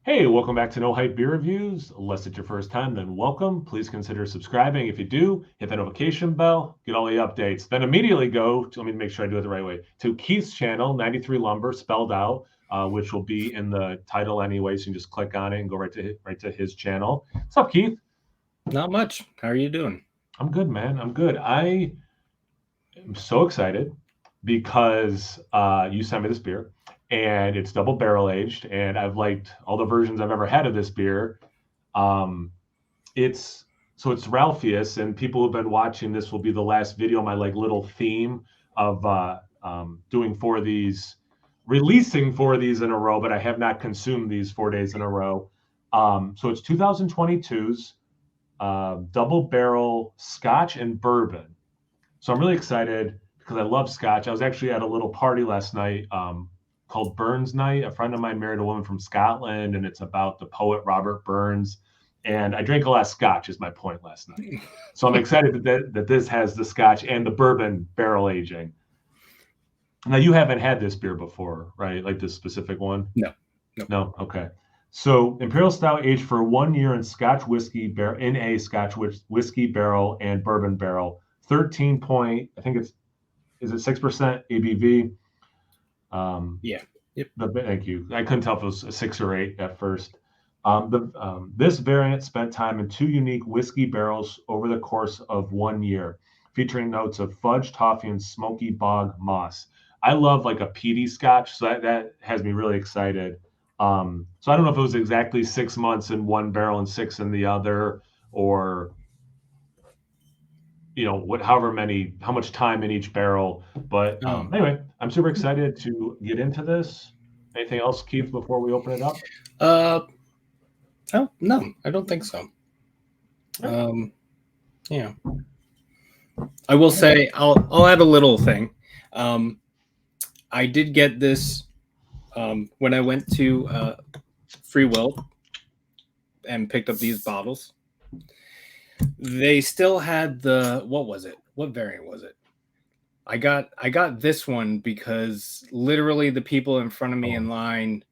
Hey, welcome back to No Hype Beer Reviews. Unless it's your first time, then welcome. Please consider subscribing. If you do, hit the notification bell, get all the updates. Then immediately go to, let me make sure I do it the right way, to Keith's channel, 93 Lumber, spelled out, which will be in the title anyway. So you can just click on it and go right to his channel. What's up, Keith? Not much. How are you doing? I'm good, man. I'm good. I am so excited because you sent me this beer and it's double barrel aged, and I've liked all the versions I've ever had of this beer. Um, it's it's Ralphius, and people who've been watching this will be the last video. My like little theme of doing releasing 4 of these in a row, but I have not consumed these 4 days in a row. So it's 2022's double barrel Scotch and bourbon. So I'm really excited because I love Scotch. I was actually at a little party last night called Burns Night. A friend of mine married a woman from Scotland, and it's about the poet Robert Burns. And I drank a lot of Scotch, is my point last night. So I'm excited that this has the Scotch and the bourbon barrel aging. Now, you haven't had this beer before, right? Like this specific one? No. No? Okay. So Imperial Stout aged for 1 year in Scotch whiskey in a Scotch whiskey barrel and bourbon barrel. 13 point, I think is it 6% ABV? Yeah. Yep. Thank you. I couldn't tell if it was a 6 or 8 at first. This variant spent time in 2 unique whiskey barrels over the course of 1 year, featuring notes of fudge, toffee, and smoky bog moss. I love like a peaty Scotch, so that has me really excited. So I don't know if it was exactly 6 months in one barrel and 6 in the other, or how much time in each barrel. But anyway, I'm super excited to get into this. Anything else, Keith, before we open it up? Oh, no, I don't think so. Yeah. I will say I'll add a little thing. I did get this when I went to Free Will and picked up these bottles. They still had what was it? What variant was it? I got this one because literally the people in front of me in line.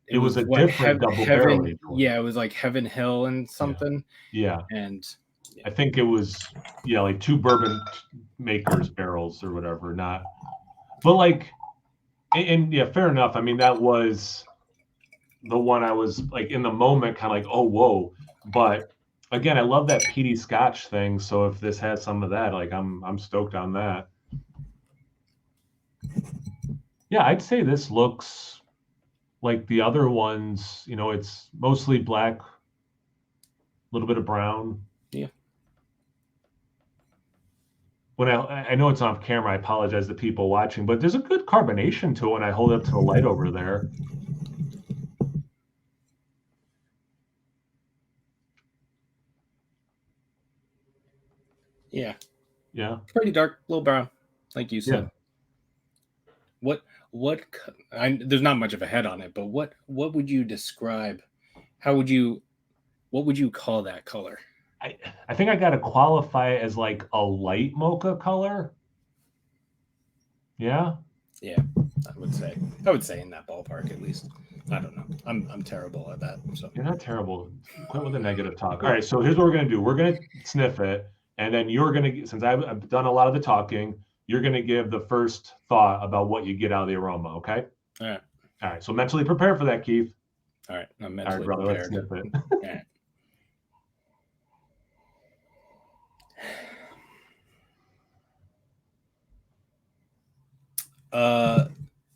It was a different double barrel. Yeah, it was like Heaven Hill and something. Yeah. And I think it was like 2 bourbon makers barrels or whatever. Not, but like, and yeah, fair enough. I mean, that was the one I was like in the moment, kind of like, oh, whoa. But again, I love that peaty Scotch thing. So if this has some of that, like I'm stoked on that. Yeah, I'd say this looks like the other ones. It's mostly black, a little bit of brown. Yeah. When I know it's off camera, I apologize to people watching, but there's a good carbonation to it when I hold it up to the light over there. Yeah. Yeah. Pretty dark, a little brown, like you said. Yeah. There's not much of a head on it, but what would you describe? What would you call that color? I think I got to qualify it as like a light mocha color. Yeah. Yeah, I would say in that ballpark at least. I don't know. I'm terrible at that. So you're not terrible. Quit with the negative talk. All right. So here's what we're gonna do. We're gonna sniff it, and then you're gonna, since I've done a lot of the talking, you're gonna give the first thought about what you get out of the aroma. Okay. All right. All right. So mentally prepare for that, Keith. All right. I'm mentally prepared. Let's sniff it. All right.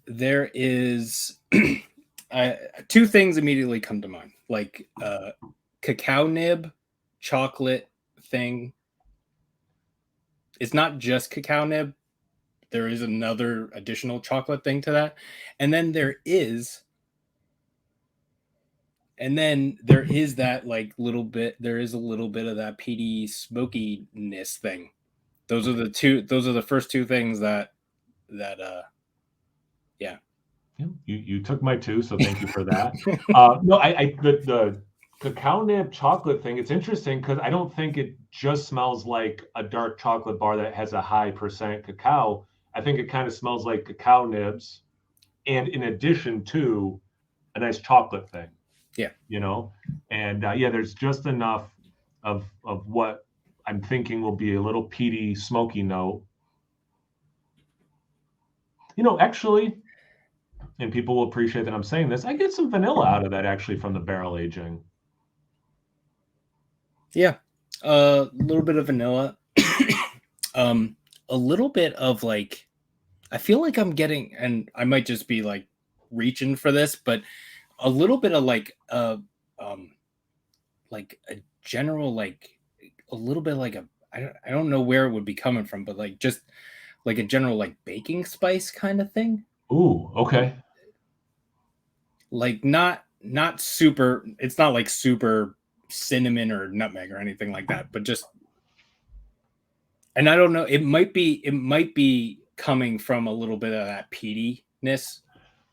There is 2 things immediately come to mind, like cacao nib chocolate thing. It's not just cacao nib. There is another additional chocolate thing to that. And then there is that like there is a little bit of that peaty smokiness thing. Those are the first 2 things that yeah. You took my 2, so thank you for that. No, the cacao nib chocolate thing, it's interesting because I don't think it just smells like a dark chocolate bar that has a high % cacao. I think it kind of smells like cacao nibs, and in addition to a nice chocolate thing. Yeah. And yeah, there's just enough of what I'm thinking will be a little peaty, smoky note. Actually, and people will appreciate that I'm saying this, I get some vanilla out of that actually from the barrel aging. Yeah. A little bit of vanilla. A little bit of like, I feel like I'm getting, and I might just be like reaching for this, but a little bit of like a general, like a little bit like I don't know where it would be coming from, but like just like a general like baking spice kind of thing. Ooh, okay. Like not super, it's not like super cinnamon or nutmeg or anything like that, but just, and I don't know, it might be coming from a little bit of that peatiness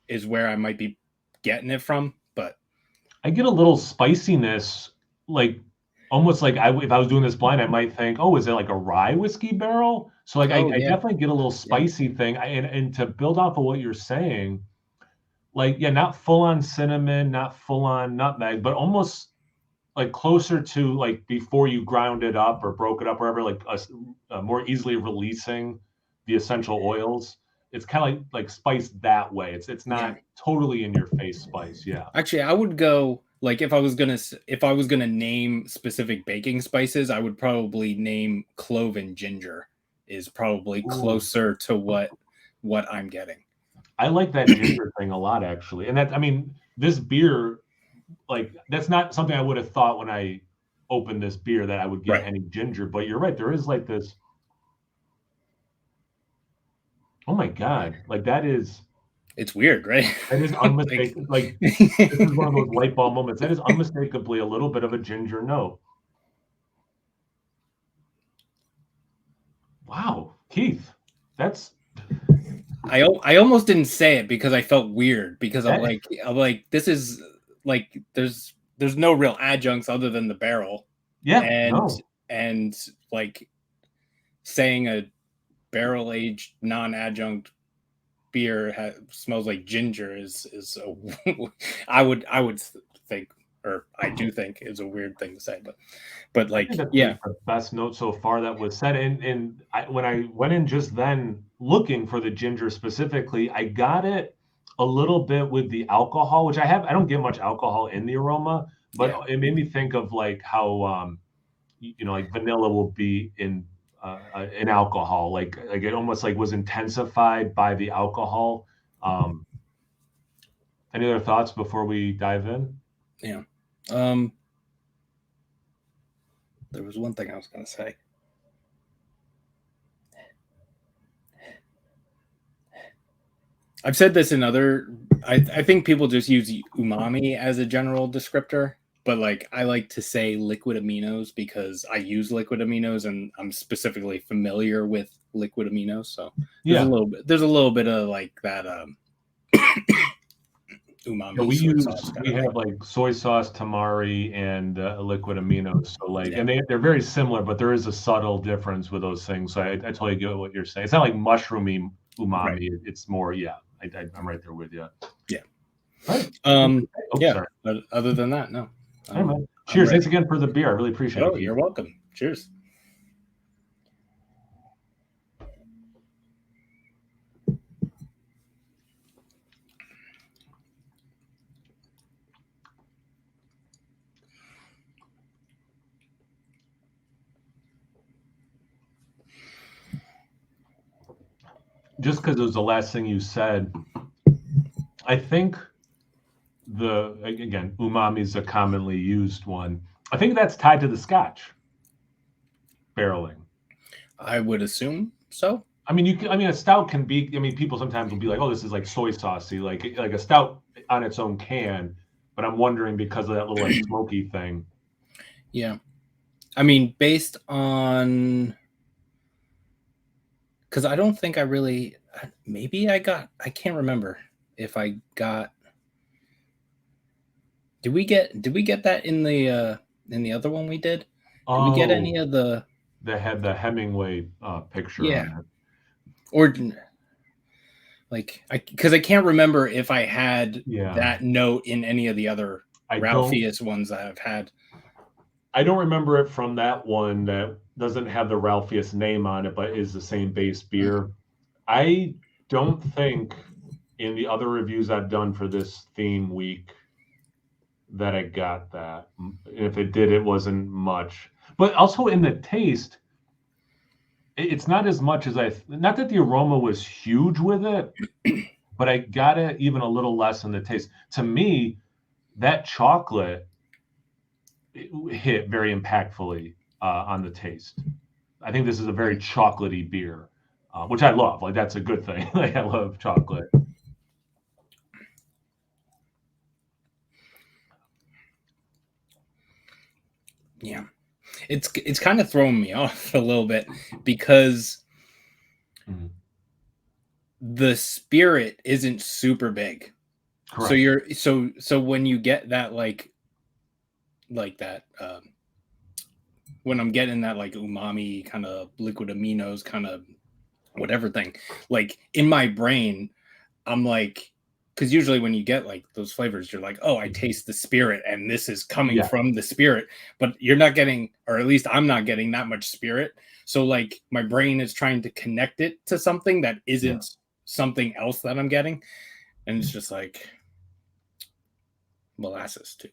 is where I might be getting it from, but I get a little spiciness, like almost like if I was doing this blind, I might think, oh, is it like a rye whiskey barrel? So like oh I yeah, definitely get a little yeah, spicy thing. And to build off of what you're saying, like yeah, not full on cinnamon, not full on nutmeg, but almost like closer to like before you ground it up or broke it up, wherever, like more easily releasing the essential oils. It's kind of like spice that way. It's yeah. not totally in your face spice. Yeah. Actually, I would go like if I was gonna name specific baking spices, I would probably name clove and ginger is probably Ooh. closer to what I'm getting. I like that ginger thing a lot, actually. And that, I mean, this beer, like, that's not something I would have thought when I opened this beer that I would get Right. any ginger. But you're right, there is like this. Oh my God, like It's weird, right? that is Like unmistakable. Like this is one of those light bulb moments. That is unmistakably a little bit of a ginger note. Wow, Keith, that's I almost didn't say it because I felt weird because I'm that. like I'm like this is like there's no real adjuncts other than the barrel, Yeah, and no, and like saying a barrel aged non adjunct beer smells like ginger is I would think, or I do think, is a weird thing to say, but I think like that's yeah, the best note so far that was said. And when I went in just then looking for the ginger specifically, I got it a little bit with the alcohol, which I don't get much alcohol in the aroma, but yeah, it made me think of like how like vanilla will be in alcohol, like it almost like was intensified by the alcohol. Um, any other thoughts before we dive in? yeah. um there was one thing I was gonna say. I've said this in other. I think people just use umami as a general descriptor, but like I like to say liquid aminos because I use liquid aminos and I'm specifically familiar with liquid aminos. So Yeah. there's a little bit of like that Yeah, umami soy sauce kind we of thing. have like soy sauce, tamari, and liquid aminos. So like, Yeah, and they're very similar, but there is a subtle difference with those things. So I totally get what you're saying. It's not like mushroomy right. umami. It's more, yeah. I'm right there with you. Yeah. All right. Oh, Yeah. sorry. But other than that, no. Hey, man. I'm Cheers. Thanks ready. again for the beer. I really appreciate it, Oh, Keith. you're welcome. Cheers. Just because it was the last thing you said, I think again, umami is a commonly used one. I think that's tied to the Scotch barreling. I would assume so. I mean, a stout can be. I mean, people sometimes will be like, "Oh, this is like soy saucy," like a stout on its own can. But I'm wondering because of that little like smoky thing. Yeah. I mean, based on, because I don't think I really, maybe I can't remember if I got, did we get that in the other one we did? Did we get any Oh, of the, they had the Hemingway picture yeah, on it. or like, because I can't remember if I had Yeah, that note in any of the other I don't Ralphius ones that I've had. I don't remember it from that one that doesn't have the Ralphius name on it, but is the same base beer. I don't think in the other reviews I've done for this theme week that I got that. If it did, it wasn't much. But also in the taste, it's not as much as not that the aroma was huge with it, but I got it even a little less in the taste. To me, that chocolate hit very impactfully on the taste. I think this is a very chocolatey beer, which I love. Like that's a good thing. Like I love chocolate. Yeah, it's kind of throwing me off a little bit because Mhm. the spirit isn't super big. Correct. So you're so when you get that like that when I'm getting that like umami kind of liquid aminos kind of whatever thing, like in my brain, I'm like, because usually when you get like those flavors, you're like, oh, I taste the spirit and this is coming Yeah. from the spirit, but you're not getting, or at least I'm not getting that much spirit. So like my brain is trying to connect it to something that isn't something else that I'm getting. And it's just like molasses too.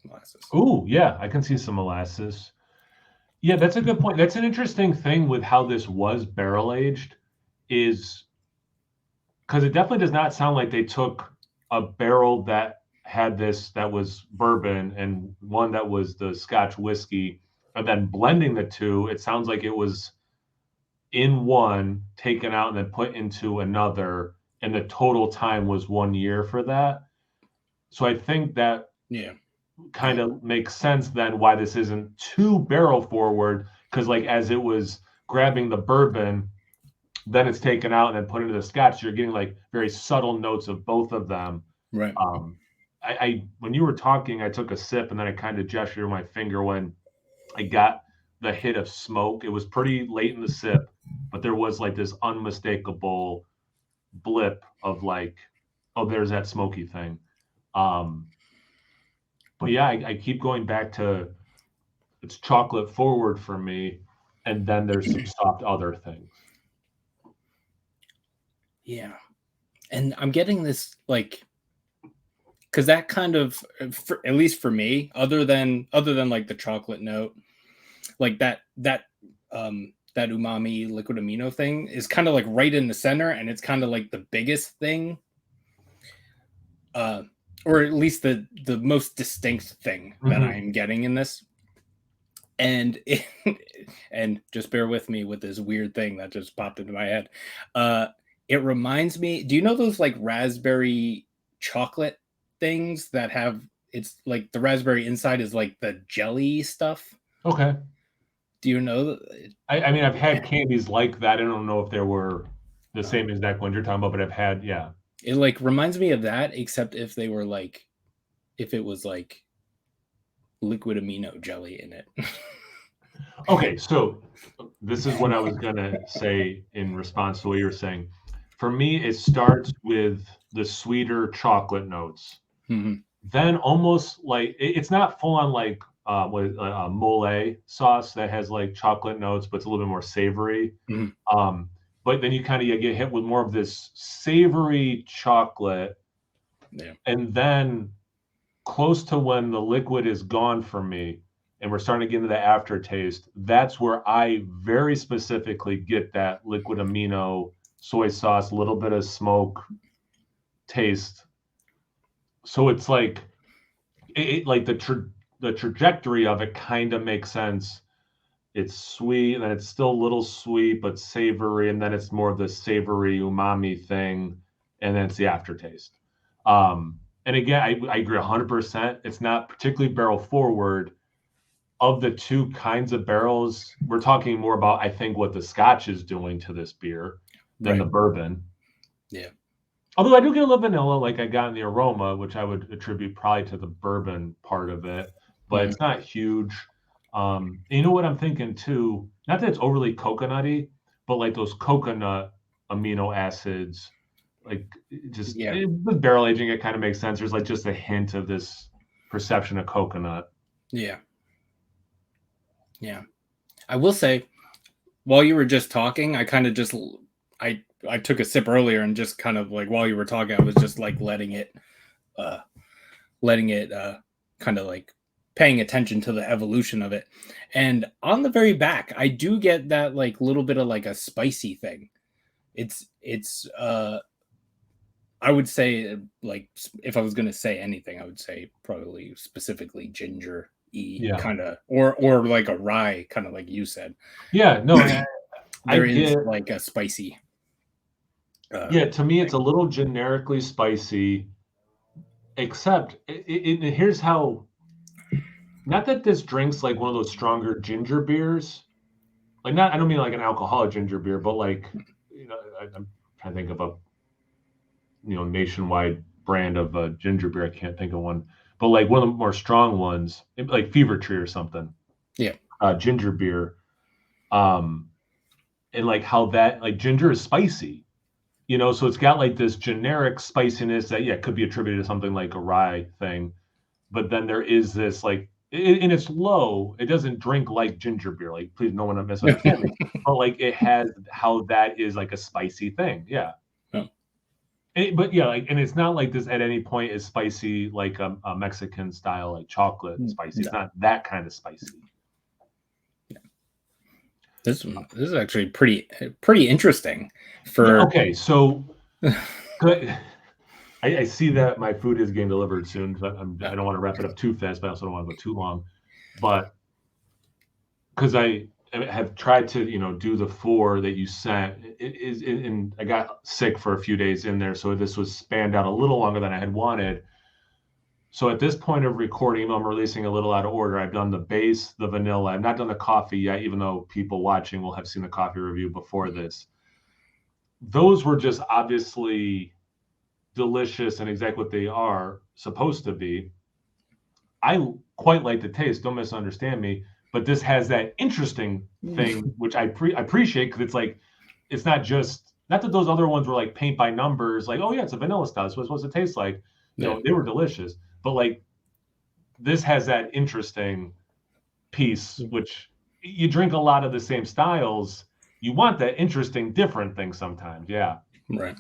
Molasses. Ooh, yeah, I can see some molasses. Yeah, that's a good point. That's an interesting thing with how this was barrel aged, is because it definitely does not sound like they took a barrel that had this that was bourbon and one that was the Scotch whiskey, and then blending the two. It sounds like it was in one, taken out, and then put into another, and the total time was 1 year for that. So I think that Yeah. kind of makes sense then why this isn't too barrel forward, because like as it was grabbing the bourbon, then it's taken out and then put into the Scotch, you're getting like very subtle notes of both of them. Right. I when you were talking, I took a sip and then I kind of gestured with my finger when I got the hit of smoke. It was pretty late in the sip, but there was like this unmistakable blip of like, oh, there's that smoky thing. Um, but yeah, I keep going back to it's chocolate forward for me, and then there's some soft other things. Yeah. And I'm getting this like because that kind of at least for me, other than like the chocolate note, like that umami liquid amino thing is kind of like right in the center, and it's kind of like the biggest thing, or at least the most distinct thing that Mm-hmm. I'm getting in this. And and just bear with me with this weird thing that just popped into my head. It reminds me. Do you know those like raspberry chocolate things that have? It's like the raspberry inside is like the jelly stuff. Okay. Do you know? I mean, I've had candies like that. I don't know if they were the same exact ones you're talking about, but I've had, yeah. It like reminds me of that, except if they were like, if it was like liquid amino jelly in it. Okay, so this is what I was gonna say in response to what you're saying. For me, it starts with the sweeter chocolate notes. Mhm. Then almost like it's not full on like mole sauce that has like chocolate notes, but it's a little bit more savory. Mhm. Um, but then you kind of get hit with more of this savory chocolate, Yeah. and then close to when the liquid is gone for me, and we're starting to get into the aftertaste. That's where I very specifically get that liquid amino soy sauce, a little bit of smoke taste. So it's like like the trajectory of it kind of makes sense. It's sweet, and then it's still a little sweet but savory, and then it's more of the savory umami thing, and then it's the aftertaste. And again, I agree 100%. It's not particularly barrel forward. Of the two kinds of barrels, we're talking more about, I think, what the Scotch is doing to this beer than the Right. bourbon. Yeah. Although I do get a little vanilla, like I got in the aroma, which I would attribute probably to the bourbon part of it, but Mhm. it's not huge. You know what I'm thinking too? Not that it's overly coconutty, but like those coconut amino acids, like Yeah. with barrel aging, it kind of makes sense. There's like just a hint of this. perception of coconut. Yeah. Yeah. I will say, while you were just talking, I kind of just I took a sip earlier and just kind of like while you were talking, I was just like letting it kind of like paying attention to the evolution of it. And on the very back, I do get that like little bit of like a spicy thing. It's I would say like if I was going to say anything, I would say probably specifically ginger Yeah. kind of or like a rye kind of like you said. Yeah, no, I There is get. like a spicy Yeah, to me, it's thing. a little generically spicy, except here's how. Not that this drinks like one of those stronger ginger beers. Like, not, I don't mean like an alcoholic ginger beer, but like, I'm trying to think of a, nationwide brand of a ginger beer. I can't think of one, but like one of the more strong ones, like Fever Tree or something. Yeah. Ginger beer. Um, and like how that, like ginger is spicy. So it's got like this generic spiciness that, yeah, could be attributed to something like a rye thing. But then there is this like, and it's low. It doesn't drink like ginger beer. Like, please, no one misunderstand me. But like, it has how that is like a spicy thing. Yeah. Oh. But yeah, like, and it's not like this at any point is spicy like a Mexican style like chocolate spicy. It's not that kind of spicy. This is actually pretty interesting. For okay, so I see that my food is getting delivered soon. So I don't want to wrap it up too fast, but I also don't want to go too long. But because I have tried to do the 4 that you sent, and I got sick for a few days in there, so this was spanned out a little longer than I had wanted. So at this point of recording, I'm releasing a little out of order. I've done the base, the vanilla. I've not done the coffee yet, even though people watching will have seen the coffee review before this. Those were just obviously delicious and exactly what they are supposed to be. I quite like the taste. Don't misunderstand me, but this has that interesting thing, which I appreciate because it's like it's not that those other ones were like paint by numbers, like, oh yeah, it's a vanilla style. It's supposed to taste like. They were delicious, but like this has that interesting piece, which you drink a lot of the same styles. You want that interesting, different thing sometimes. Yeah. Right.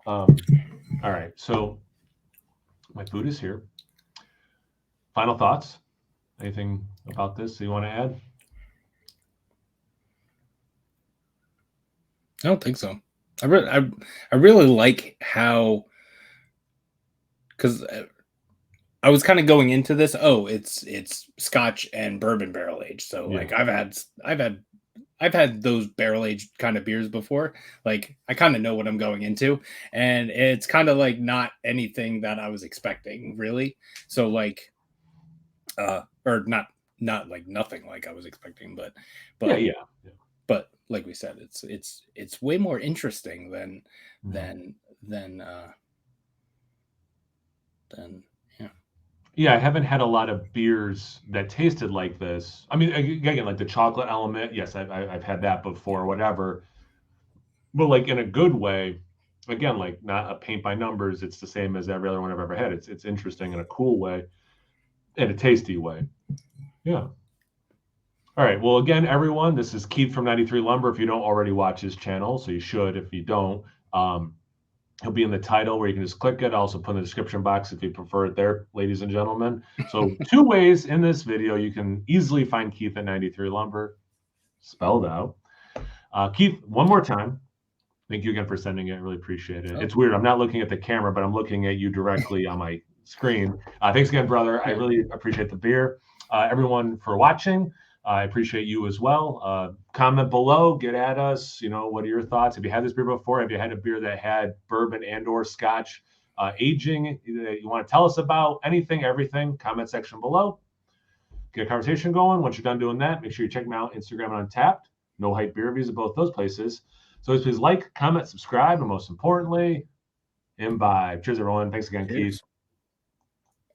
All right. So my food is here. Final thoughts? Anything about this that you want to add? I don't think so. I really like how, because I was kind of going into this. Oh, it's Scotch and bourbon barrel aged. So like I've had those barrel aged kind of beers before. Like I kind of know what I'm going into, and it's kind of like not anything that I was expecting really. So like, or not like nothing like I was expecting, but yeah. But like we said, it's way more interesting than yeah. Yeah, I haven't had a lot of beers that tasted like this. I mean, again, like the chocolate element, yes, I've had that before, whatever. But like in a good way, again, like not a paint by numbers. It's the same as every other one I've ever had. It's interesting in a cool way, in a tasty way. Yeah. All right. Well, again, everyone, this is Keith from 93 Lumber. If you don't already watch his channel, so you should. If you don't, he'll be in the title where you can just click it. I'll also put in the description box if you prefer it there, ladies and gentlemen. So 2 ways in this video you can easily find Keith at 93 Lumber, spelled out. Keith, one more time. Thank you again for sending it. I really appreciate it. It's weird. I'm not looking at the camera, but I'm looking at you directly on my screen. Thanks again, brother. I really appreciate the beer. Everyone for watching. I appreciate you as well. Comment below, get at us. What are your thoughts? Have you had this beer before? Have you had a beer that had bourbon and or Scotch aging that you want to tell us about? Anything, everything, comment section below. Get a conversation going. Once you're done doing that, make sure you check me out Instagram and Untapped. No Hype Beer Reviews at both those places. So please like, comment, subscribe, and most importantly, imbibe. Cheers, everyone. Thanks again, Keith.